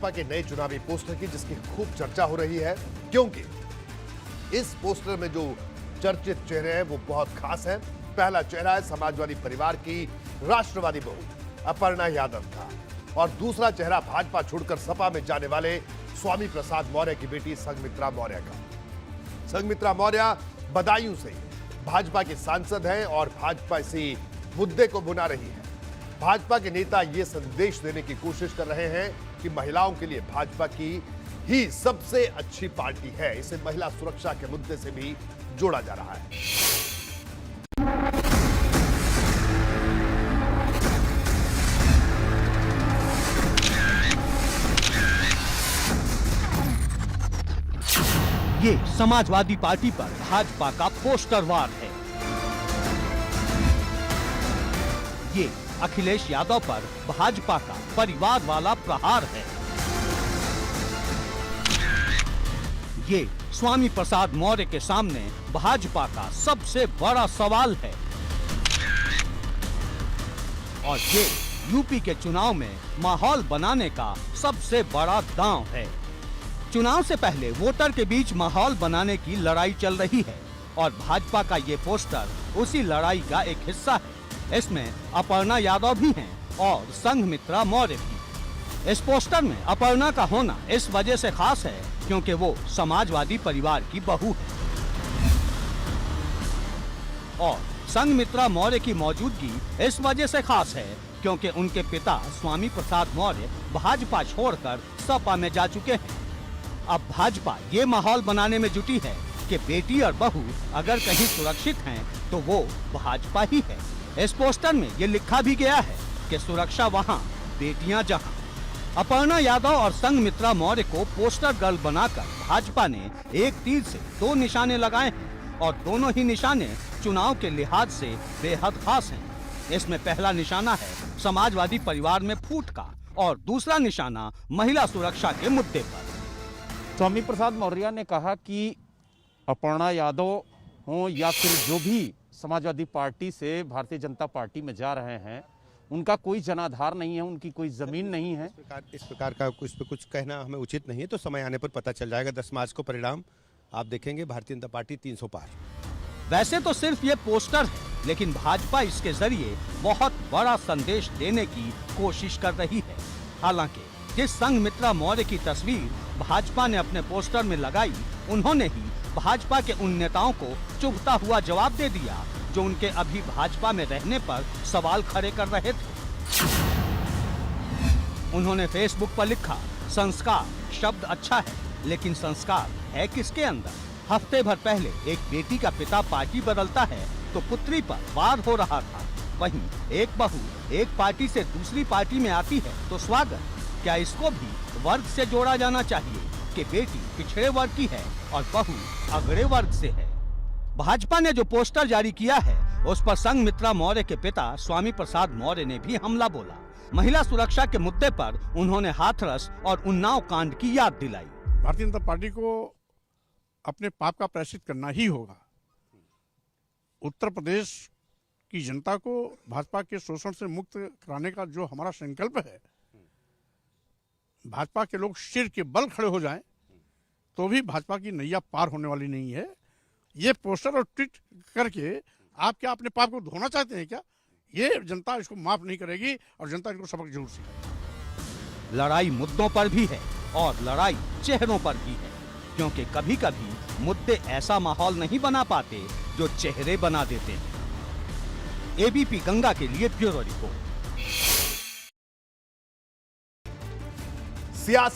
भाजपा के नए चुनावी पोस्टर की जिसकी खूब चर्चा हो रही है, क्योंकि इस पोस्टर में जो चर्चित चेहरे हैं वो बहुत खास हैं। पहला चेहरा है समाजवादी परिवार की राष्ट्रवादी बहू अपर्णा यादव का, और दूसरा चेहरा भाजपा छोड़कर सपा में जाने वाले स्वामी प्रसाद मौर्य की बेटी संघमित्रा मौर्य का। संघमित्रा मौर्य बदायूं से भाजपा के सांसद हैं और भाजपा इसी मुद्दे को बुना रही है। भाजपा के नेता ये संदेश देने की कोशिश कर रहे हैं कि महिलाओं के लिए भाजपा की ही सबसे अच्छी पार्टी है। इसे महिला सुरक्षा के मुद्दे से भी जोड़ा जा रहा है। ये समाजवादी पार्टी पर भाजपा का पोस्टर वार है। ये अखिलेश यादव पर भाजपा का परिवार वाला प्रहार है। ये स्वामी प्रसाद मौर्य के सामने भाजपा का सबसे बड़ा सवाल है। और ये यूपी के चुनाव में माहौल बनाने का सबसे बड़ा दांव है। चुनाव से पहले वोटर के बीच माहौल बनाने की लड़ाई चल रही है और भाजपा का ये पोस्टर उसी लड़ाई का एक हिस्सा है। इसमें अपर्णा यादव भी हैं और संघमित्रा मौर्य भी। इस पोस्टर में अपर्णा का होना इस वजह से खास है क्योंकि वो समाजवादी परिवार की बहू है, और संघमित्रा मौर्य की मौजूदगी इस वजह से खास है क्योंकि उनके पिता स्वामी प्रसाद मौर्य भाजपा छोड़कर सपा में जा चुके हैं। अब भाजपा ये माहौल बनाने में जुटी है कि बेटी और बहू अगर कहीं सुरक्षित हैं तो वो भाजपा ही है। इस पोस्टर में ये लिखा भी गया है कि सुरक्षा वहाँ, बेटियां जहाँ। अपर्णा यादव और संघमित्रा मौर्य को पोस्टर गर्ल बनाकर भाजपा ने एक तीर से दो निशाने लगाए हैं और दोनों ही निशाने चुनाव के लिहाज से बेहद खास हैं। इसमें पहला निशाना है समाजवादी परिवार में फूट का और दूसरा निशाना महिला सुरक्षा के मुद्दे पर। स्वामी प्रसाद मौर्य ने कहा कि अपर्णा यादव हों या फिर जो भी समाजवादी पार्टी से भारतीय जनता पार्टी में जा रहे हैं, उनका कोई जनाधार नहीं है, उनकी कोई जमीन नहीं है। इस प्रकार का कुछ कहना हमें उचित नहीं है, तो समय आने पर पता चल जाएगा। 10 मार्च को परिणाम आप देखेंगे। भारतीय जनता पार्टी 300 पार। वैसे तो सिर्फ ये पोस्टर है, लेकिन भाजपा इसके जरिए बहुत बड़ा संदेश देने की कोशिश कर रही है। हालांकि जिस संघमित्रा मौर्य की तस्वीर भाजपा ने अपने पोस्टर में लगाई, उन्होंने ही भाजपा के उन नेताओं को चुभता हुआ जवाब दे दिया जो उनके अभी भाजपा में रहने पर सवाल खड़े कर रहे थे। उन्होंने फेसबुक पर लिखा, संस्कार शब्द अच्छा है लेकिन संस्कार है किसके अंदर। हफ्ते भर पहले एक बेटी का पिता पार्टी बदलता है तो पुत्री पर वार हो रहा था, वहीं एक बहू एक पार्टी से दूसरी पार्टी में आती है तो स्वागत। क्या इसको भी वर्ग से जोड़ा जाना चाहिए कि बेटी पिछड़े वर्ग की है और बहू अगड़े वर्ग से है। भाजपा ने जो पोस्टर जारी किया है उस पर संघमित्रा मौर्य के पिता स्वामी प्रसाद मौर्य ने भी हमला बोला। महिला सुरक्षा के मुद्दे पर उन्होंने हाथरस और उन्नाव कांड की याद दिलाई। भारतीय जनता पार्टी को अपने पाप का प्रायश्चित करना ही होगा। उत्तर प्रदेश की जनता को भाजपा के शोषण से मुक्त कराने का जो हमारा संकल्प है, भाजपा के लोग सिर के बल खड़े हो जाएं तो भी भाजपा की नैया पार होने वाली नहीं है। ये पोस्टर और ट्वीट करके आप क्या अपने पाप को धोना चाहते हैं क्या? ये जनता इसको माफ नहीं करेगी और जनता इसको सबक जरूर सिखाएगी। लड़ाई मुद्दों पर भी है और लड़ाई चेहरों पर भी है, क्योंकि कभी कभी मुद्दे ऐसा माहौल नहीं बना पाते जो चेहरे बना देते हैं। एबीपी गंगा के लिए ब्यूरो रिपोर्ट। सियासत